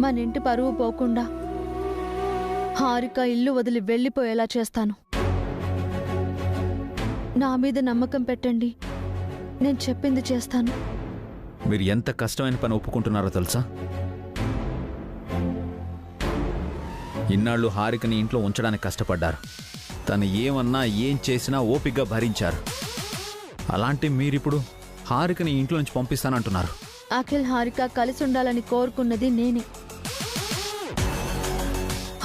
మన ఇంటి పరువు పోకుండా హారిక ఇల్లు వదిలి వెళ్ళిపోయేలా చేస్తాను. నా మీద నమ్మకం పెట్టండి, నేను చెప్పింది చేస్తాను. మీరు ఎంత కష్టమైన పని ఒప్పుకుంటున్నారో తెలుసా? ఇన్నాళ్ళు హారికని ఇంట్లో ఉంచడానికి కష్టపడ్డారు. తను ఏమన్నా ఏం చేసినా ఓపికగా భరించారు. అలాంటి మీరిప్పుడు హారికని ఇంట్లో నుంచి పంపిస్తానంటున్నారు. అఖిల్ హారిక కలిసి ఉండాలని కోరుకున్నది నేనే.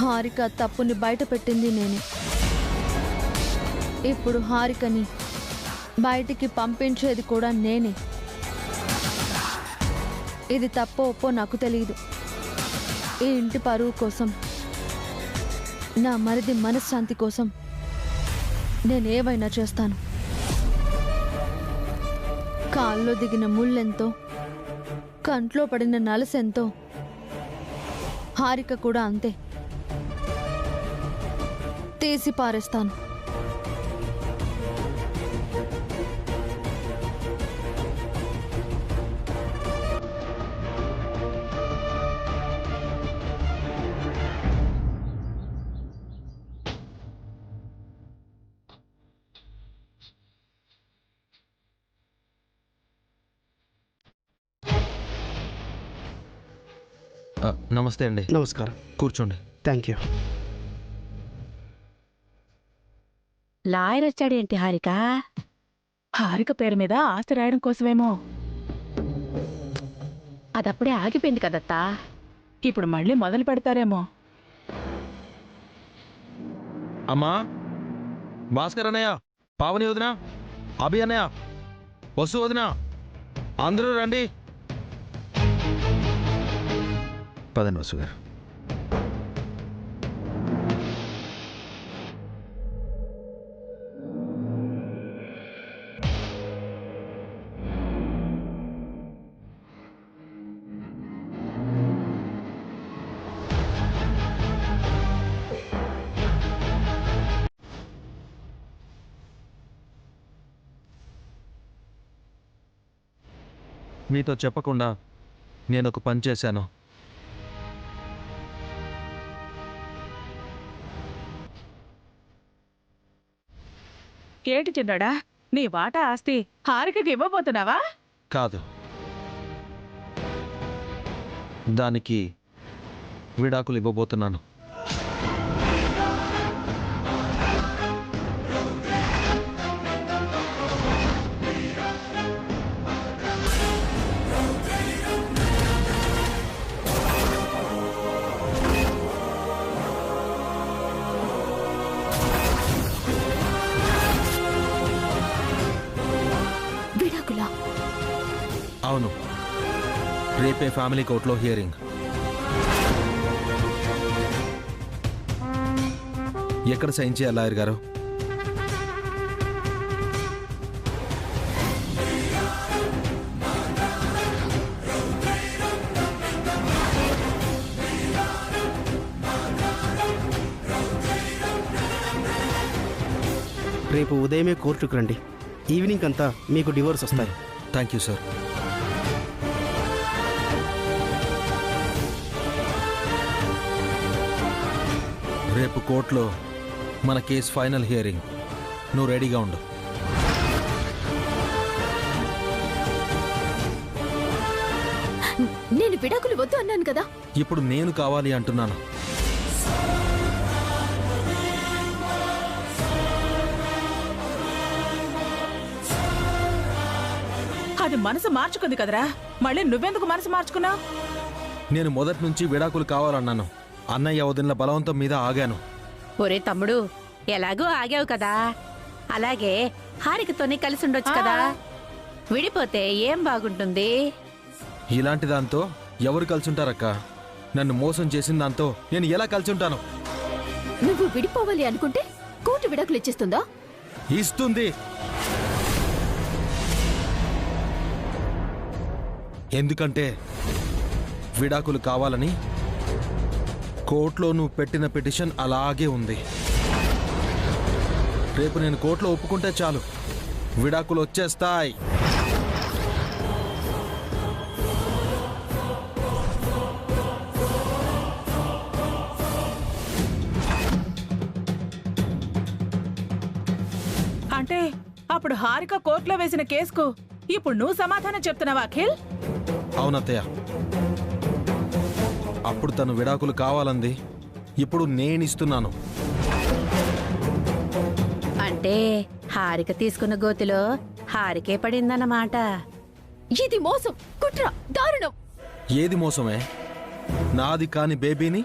హారిక తప్పుని బయట పెట్టింది నేనే. ఇప్పుడు హారికని బయటికి పంపించేది కూడా నేనే. ఇది తప్పో ఒప్పో నాకు తెలియదు. ఈ ఇంటి పరువు కోసం, నా మరిది మనశ్శాంతి కోసం నేనేవైనా చేస్తాను. కాల్లో దిగిన ముళ్ళెంతో, కంట్లో పడిన నలసెంతో హారిక కూడా అంతే. తీసి పారేస్తాను. నమస్తే అండి. నమస్కారం. కూర్చోండి. Thank you. లాయర్ వచ్చాడేంటి హారిక? హారిక పేరు మీద ఆస్తి రాయడం కోసమేమో. అదప్పుడే ఆగిపోయింది కదత్తా. ఇప్పుడు మళ్ళీ మొదలు పెడతారేమో. అమ్మా, భాస్కర్ అన్నయ్య, పావని వదినా, అభి అన్నయ్య, వసు వదినా, అందరూ రండి. పదండి వసు గారు. మీతో చెప్పకుండా నేను ఒక పని చేశాను. కేటి చిన్నాడా, నీ వాటా ఆస్తి హారికకి ఇవ్వబోతున్నావా? కాదు, దానికి విడాకులు ఇవ్వబోతున్నాను. అవును, రేపే ఫ్యామిలీ కోర్టులో హియరింగ్. ఎక్కడ సైన్ చేయాలి లాయర్ గారు? రేపు ఉదయమే కోర్టుకు రండి. ఈవినింగ్ అంతా మీకు డివోర్స్ వస్తాయి. Thank you sir. రేపు కోర్టులో మన కేసు ఫైనల్ హియరింగ్. నువ్వు రెడీగా ఉండు. నేను విడాకులు వద్దు అన్నాను కదా. ఇప్పుడు నేను కావాలి అంటున్నాను. అది మనసు మార్చుకుంది కదరా, మళ్ళీ నువ్వెందుకు మనసు మార్చుకున్నావు? నేను మొదటి నుంచి విడాకులు కావాలన్నాను. అన్నయ్య వదిన బలవంతం మీద ఆగాను. ఒరే తమ్ముడు, ఎలాగూ ఆగావు కదా, అలాగే హారికతోనే కలిసి ఉండొచ్చు కదా. విడిపోతే ఏం బాగుంటుంది? ఇలాంటి దాంతో ఎవరు కలిసుంటారక్క? నన్ను మోసం చేసిన దాంతో నేను ఎలా కలిసుంటాను? నువ్వు విడిపోవాలి అనుకుంటే కోర్టు విడాకులు ఇచ్చేస్తుందా? ఇస్తుంది. ఎందుకంటే విడాకులు కావాలని కోర్టులో నువ్వు పెట్టిన పిటిషన్ అలాగే ఉంది. రేపు నేను కోర్టులో ఒప్పుకుంటే చాలు, విడాకులు వచ్చేస్తాయి. అంటే అప్పుడు హారిక కోర్టులో వేసిన కేసుకు ఇప్పుడు నువ్వు సమాధానం చెప్తున్నావా అఖిల్? అవునత్తయ్య, అప్పుడు తను విడాకులు కావాలంది, ఇప్పుడు నేనిస్తున్నాను. అంటే హారిక తీసుకున్న గోతిలో హారికే పడిందన్నమాట. ఇది మోసం, కుట్ర, దారుణం. ఏది మోసమే? నాది కాని బేబీని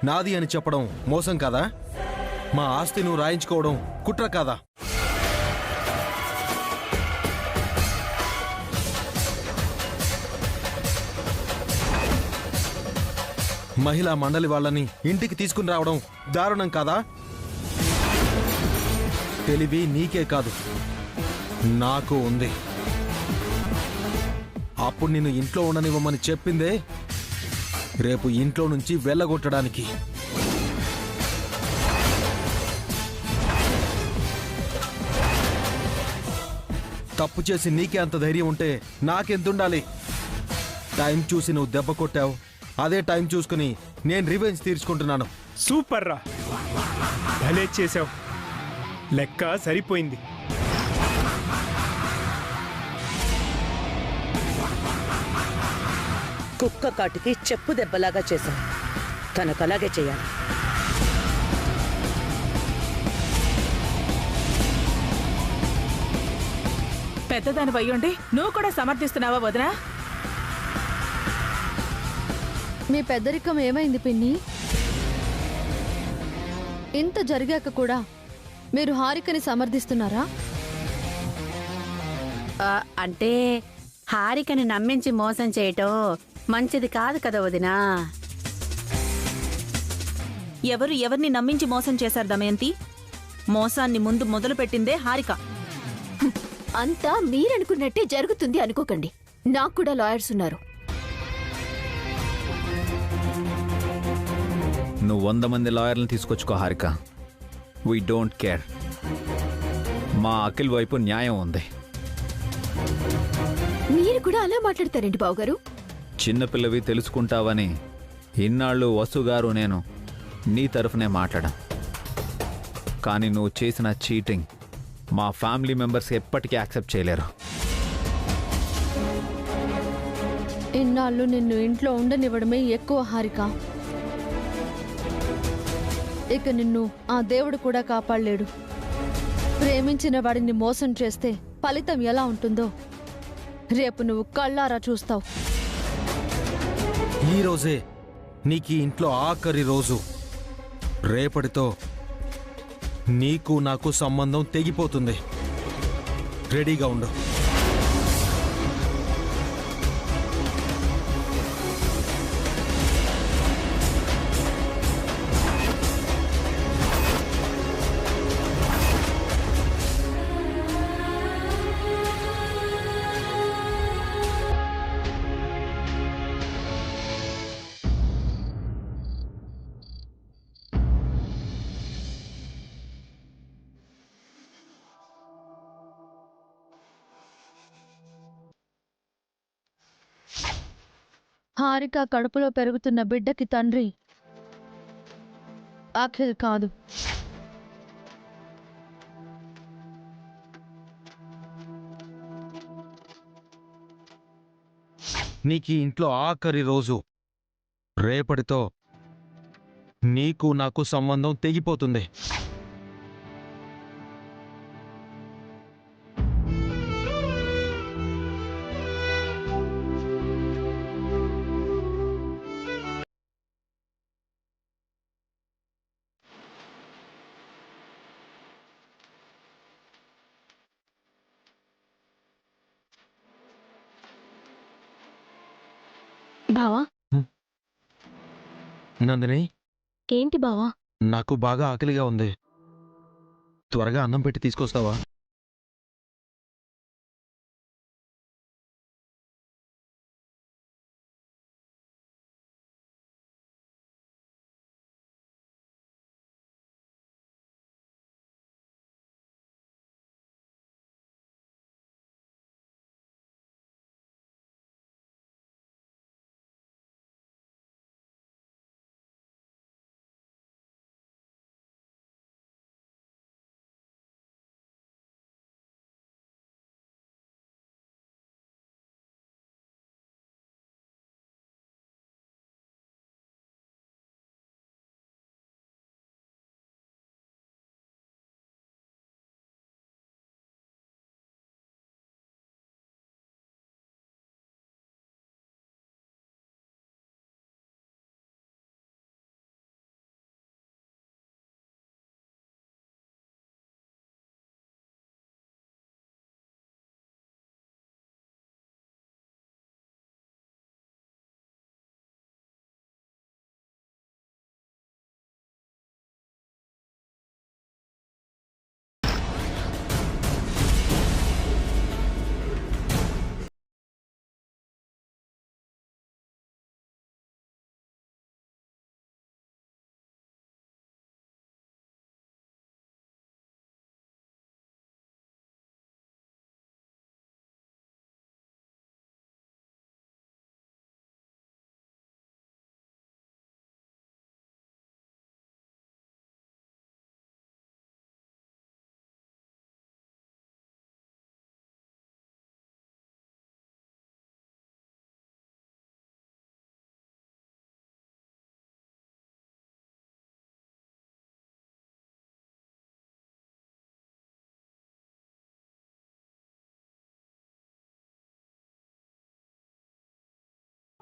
నాది అని చెప్పడం మోసం కాదా? మా ఆస్తి నువ్వు రాయించుకోవడం కుట్ర కాదా? మహిళా మండలి వాళ్ళని ఇంటికి తీసుకుని రావడం దారుణం కాదా? తెలివి నీకే కాదు, నాకు ఉంది. అప్పుడు నిన్ను ఇంట్లో ఉండనివ్వమని చెప్పిందే రేపు ఇంట్లో నుంచి వెళ్ళగొట్టడానికి. తప్పు చేసి నీకే అంత ధైర్యం ఉంటే నాకెంతుండాలి? టైం చూసి నువ్వు దెబ్బ కొట్టావు, అదే టైం చూసుకుని నేను రివెంజ్ తీర్చుకుంటున్నాను. సూపర్ రా, భలే చేసావు. లెక్క సరిపోయింది. కుక్క కాటికి చెప్పు దెబ్బలాగా చేశాం. తనకు అలాగే చేయాలి. పెద్దదాని వయ్యుండి నువ్వు కూడా సమర్థిస్తున్నావా వదినా? మీ పెద్దరికం ఏమైంది పిన్ని? ఇంత జరిగాక కూడా మీరు హారికని సమర్థిస్తున్నారా? అంటే హారికని నమ్మించి మోసం చేయటం మంచిది కాదు కదా వదినా. ఎవరు ఎవరిని నమ్మించి మోసం చేశారు దమయంతి? మోసాన్ని ముందు మొదలుపెట్టిందే హారిక. అంతా మీరనుకున్నట్టే జరుగుతుంది అనుకోకండి. నాకు కూడా లాయర్స్ ఉన్నారు. నువ్వు 100 మంది లాయర్లను తీసుకొచ్చుకో హారిక, వీ డోంట్ కేర్. మా అఖిల్ వైపు న్యాయం ఉంది. మీరు కూడా అలా మాట్లాడతారండి బావగారు? చిన్నపిల్లవి తెలుసుకుంటావని ఇన్నాళ్ళు వసుగారు నేను నీ తరఫునే మాట్లాడా. కానీ నువ్వు చేసిన చీటింగ్ మా ఫ్యామిలీ మెంబర్స్ ఎప్పటికీ యాక్సెప్ట్ చేయలేరు. ఇన్నాళ్ళు నిన్ను ఇంట్లో ఉండనివ్వడమే ఎక్కువ హారిక. ఇక నిన్ను ఆ దేవుడు కూడా కాపాడలేడు. ప్రేమించిన వాడిని మోసం చేస్తే ఫలితం ఎలా ఉంటుందో రేపు నువ్వు కళ్ళారా చూస్తావు. ఈ రోజే నీకు ఇంట్లో ఆఖరి రోజు. రేపటితో నీకు నాకు సంబంధం తెగిపోతుంది. రెడీగా ఉండు. హారిక కడుపులో పెరుగుతున్న బిడ్డకి తండ్రి అఖిల్ కాదు. నీకు ఇంట్లో ఆఖరి రోజు. రేపటితో నీకు నాకు సంబంధం తెగిపోతుంది. బావా, నందిని, ఏంటి బావా? నాకు బాగా ఆకలిగా ఉంది. త్వరగా అన్నం పెట్టి తీసుకొస్తావా?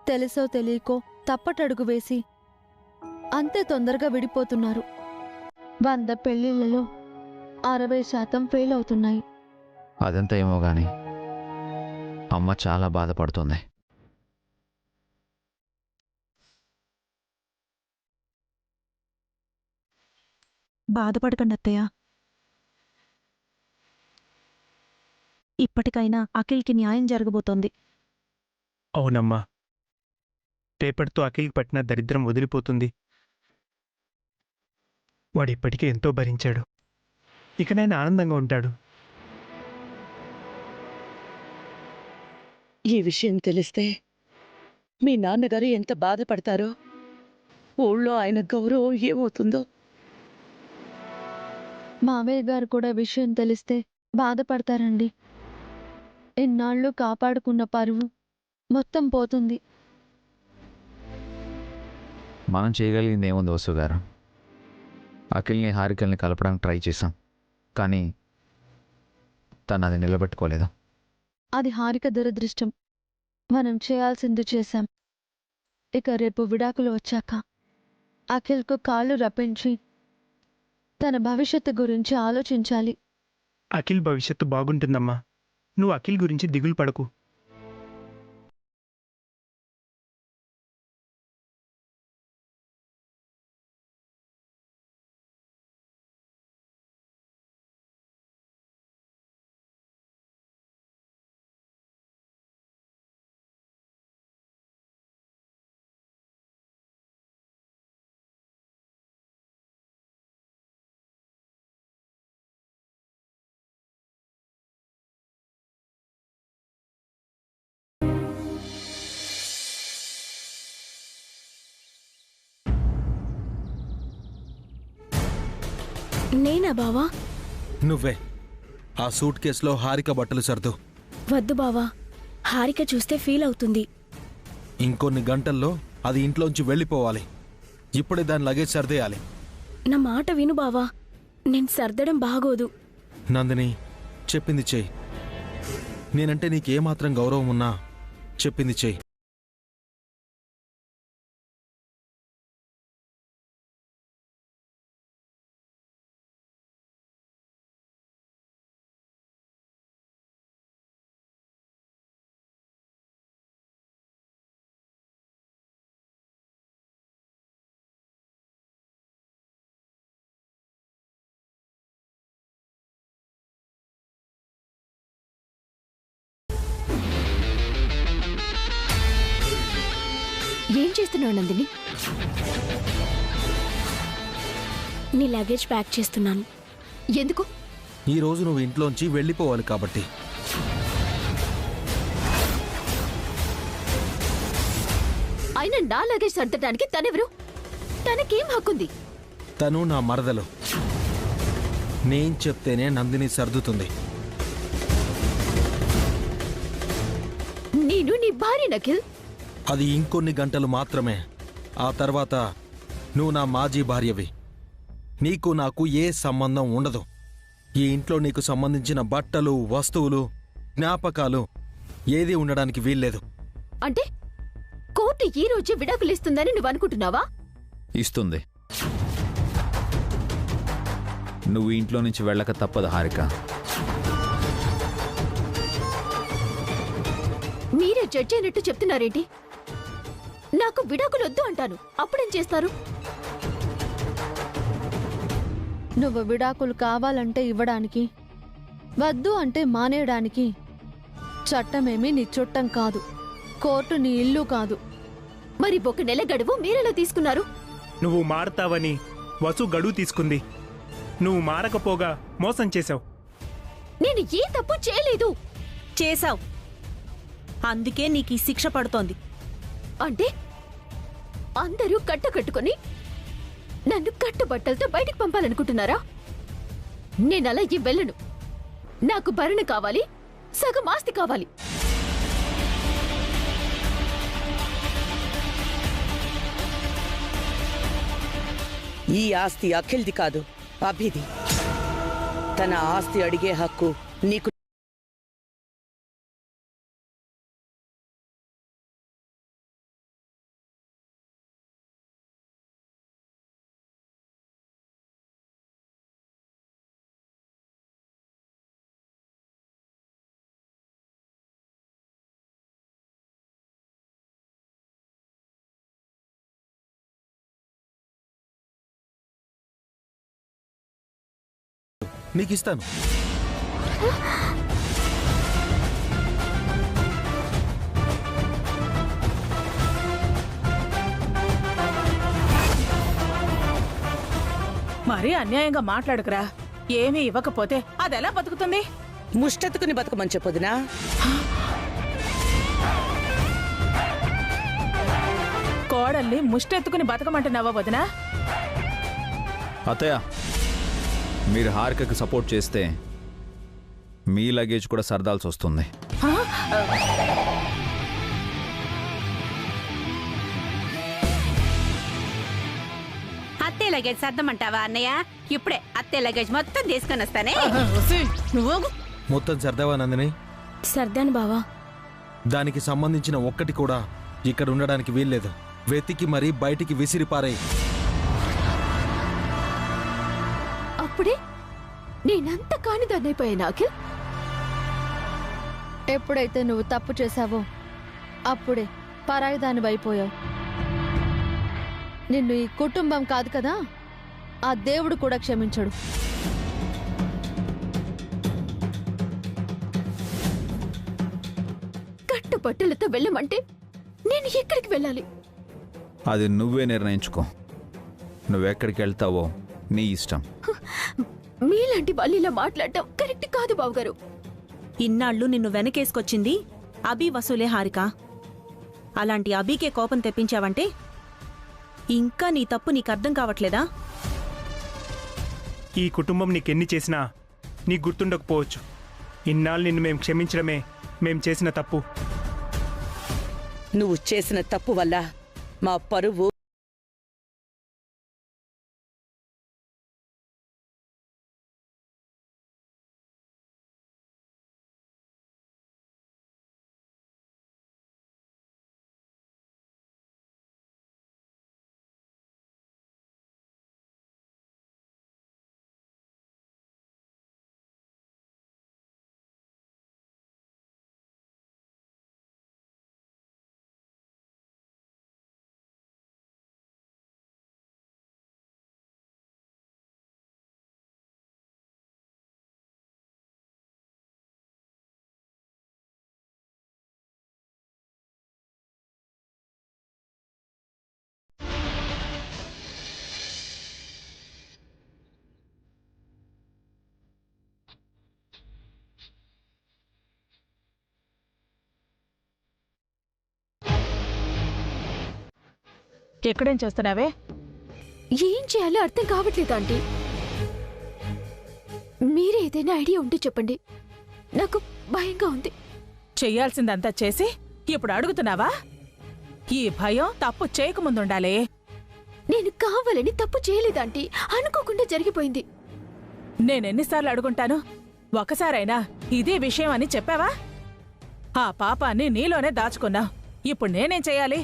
తెలుసో తెలియకో తప్పటడుగు వేసి అంతే తొందరగా విడిపోతున్నారు. 100 పెళ్లిళ్లలో 60% ఫెయిల్ అవుతున్నాయి. అదంతా ఏమో గాని అమ్మ చాలా బాధపడుతుంది. బాధపడకండి అత్తయ్య. ఇప్పటికైనా అఖిల్కి న్యాయం జరగబోతోంది. అవునమ్మా, రేపటితో అఖిల్కి పట్టిన దరిద్రం వదిలిపోతుంది. వాడు ఇప్పటికే ఎంతో భరించాడు, ఇకనైనా ఆనందంగా ఉంటాడు. ఈ విషయం తెలిస్తే మీ నాన్నగారు ఎంత బాధపడతారో, ఊళ్ళో ఆయన గౌరవం ఏమవుతుందో. మావయ్య గారు కూడా విషయం తెలిస్తే బాధపడతారండి. ఎన్నాళ్ళు కాపాడుకున్న పరువు మొత్తం పోతుంది. మనం చేయగలిగింది ఏముంది వసు గారు? అఖిల్ని హారికల్ని కలపడానికి ట్రై చేశాం, కానీ తను అది నిలబెట్టుకోలేదు. అది హారిక దురదృష్టం. మనం చేయాల్సింది చేశాం. ఇక రేపు విడాకులు వచ్చాక అఖిల్కు కాళ్ళు రప్పించి తన భవిష్యత్తు గురించి ఆలోచించాలి. అఖిల్ భవిష్యత్తు బాగుంటుందమ్మా, నువ్వు అఖిల్ గురించి దిగులు పడకు. నేనా బావా? నువ్వే. ఆ సూట్ కేసులో హారిక బట్టలు సర్దు. వద్దు బావా, హారిక చూస్తే ఫీల్ అవుతుంది. ఇంకొన్ని గంటల్లో అది ఇంట్లోంచి వెళ్ళిపోవాలి. ఇప్పుడే దాని లగేజ్ సర్దేయాలి. నా మాట విను బావా, నేను సర్దడం బాగోదు. నందిని, చెప్పింది చెయ్యి. నేనంటే నీకేమాత్రం గౌరవం ఉన్నా చెప్పింది చెయ్యి. ఏం చేస్తున్నావు నందిని? నీ లగేజ్ ప్యాక్ చేస్తున్నాను. ఎందుకు? ఈ రోజు నువ్వు ఇంట్లోంచి వెళ్ళిపోవాలి కాబట్టి. అయినా నా లగేజ్ సర్దడానికి తనెవరు? తనకేం హక్కుంది? తను నా మరదలు. నేను చెప్తేనే నందిని సర్దుతుంది. నేను నీ భార్య నఖిల్. అది ఇంకొన్ని గంటలు మాత్రమే. ఆ తర్వాత నువ్వు నా మాజీ భార్యవి. నీకు నాకు ఏ సంబంధం ఉండదు. ఈ ఇంట్లో నీకు సంబంధించిన బట్టలు, వస్తువులు, జ్ఞాపకాలు ఏదీ ఉండడానికి వీల్లేదు. అంటే కోర్టు ఈ రోజు విడాకులిస్తుందని నువ్వు అనుకుంటున్నావా? ఇస్తుంది. నువ్వు ఇంట్లో నుంచి వెళ్ళక తప్పదు హారిక. మీరే జడ్జి అయినట్టు చెప్తున్నారేంటి? నాకు విడాకులు వద్దు అంటాను, అప్పుడేం చేస్తారు? నువ్వు విడాకులు కావాలంటే ఇవ్వడానికి, వద్దు అంటే మానేయడానికి చట్టమేమీ నీ చుట్టం కాదు. కోర్టు నీ ఇల్లు కాదు. మరి 1 నెల గడువు మీరెలా తీసుకున్నారు? నువ్వు మారతావని వసు గడువు తీసుకుంది. నువ్వు మారకపోగా మోసం చేశావు. నేను ఏ తప్పు చేయలేదు. చేశావు, అందుకే నీకు ఈ శిక్ష పడుతోంది. అంటే అందరూ కట్టుకొని నన్ను కట్టుబట్టలతో బయటికి పంపాలనుకుంటున్నారా? నేనలా వెళ్ళను. నాకు భరణ కావాలి, సగం ఆస్తి కావాలి. ఈ ఆస్తి అఖిల్ది కాదు, అభిది. తన ఆస్తి అడిగే హక్కు నీకు నీకు ఇస్తాను. మరీ అన్యాయంగా మాట్లాడుకురా. ఏమీ ఇవ్వకపోతే అదెలా బతుకుతుంది? ముష్టెత్తుకుని బతకమని చెప్పొదినా. కోడల్ని ముష్టెత్తుకుని బతకమంటున్నావా వదినా? అత్తయ్య, మీరు హారికకి సపోర్ట్ చేస్తే మీ లగేజ్ కూడా సర్దాల్సి వస్తుంది. అత్తే లగేజ్ సర్దమంటావా అన్నయ్య? ఇప్పుడే అత్తే లగేజ్ మొత్తం తీసుకొని వస్తానే. నువ్వు మొత్తం సర్దావా నందిని? సర్దాను బావా. దానికి సంబంధించిన ఒక్కటి కూడా ఇక్కడ ఉండడానికి వీల్లేదు. వెతికి మరీ బయటికి విసిరిపారేయ్. అప్పుడే నేనంత కానిదాన్నైపోయాను అఖిల్. ఎప్పుడైతే నువ్వు తప్పు చేశావో అప్పుడే పరాయిదాని అయిపోయావు. నిన్ను ఈ కుటుంబం కాదు కదా, ఆ దేవుడు కూడా క్షమించడు. కట్టుబట్టలతో వెళ్ళమంటే నేను ఎక్కడికి వెళ్ళాలి? అది నువ్వే నిర్ణయించుకో. నువ్వెక్కడికి వెళ్తావో నీ ఇష్టం. మీలాంటి వాళ్ళు ఇలా మాట్లాడటం కరెక్ట్ కాదు బావగారు. ఇన్నాళ్ళు నిన్ను వెనకేసుకొచ్చింది అభి వసూలే హారిక. అలాంటి అభికే కోపం తెప్పించావంటే ఇంకా నీ తప్పు నీకర్థం కావట్లేదా? ఈ కుటుంబం నీకెన్ని చేసినా నీకు గుర్తుండకపోవచ్చు. ఇన్నాళ్ళు నిన్ను మేము క్షమించడమే మేం చేసిన తప్పు. నువ్వు చేసిన తప్పు వల్ల మా పరువు ఎక్కడేం చేస్తున్నావే? ఏం చేయాలో అర్థం కావట్లేదు ఆంటీ. మీరే ఏదైనా ఐడియా ఉంటే చెప్పండి. నాకు భయంగా ఉంది. చెయ్యాల్సిందంతా చేసి ఇప్పుడు అడుగుతున్నావా? ఈ భయం తప్పు చేయకముందుండాలి. నేను కావాలని తప్పు చేయలేదాంటీ, అనుకోకుండా జరిగిపోయింది. నేనెన్నిసార్లు అడుగుంటాను? ఒకసారైనా ఇదే విషయం అని చెప్పావా? ఆ పాపాన్ని నీలోనే దాచుకున్నావు. ఇప్పుడు నేనేం చెయ్యాలి?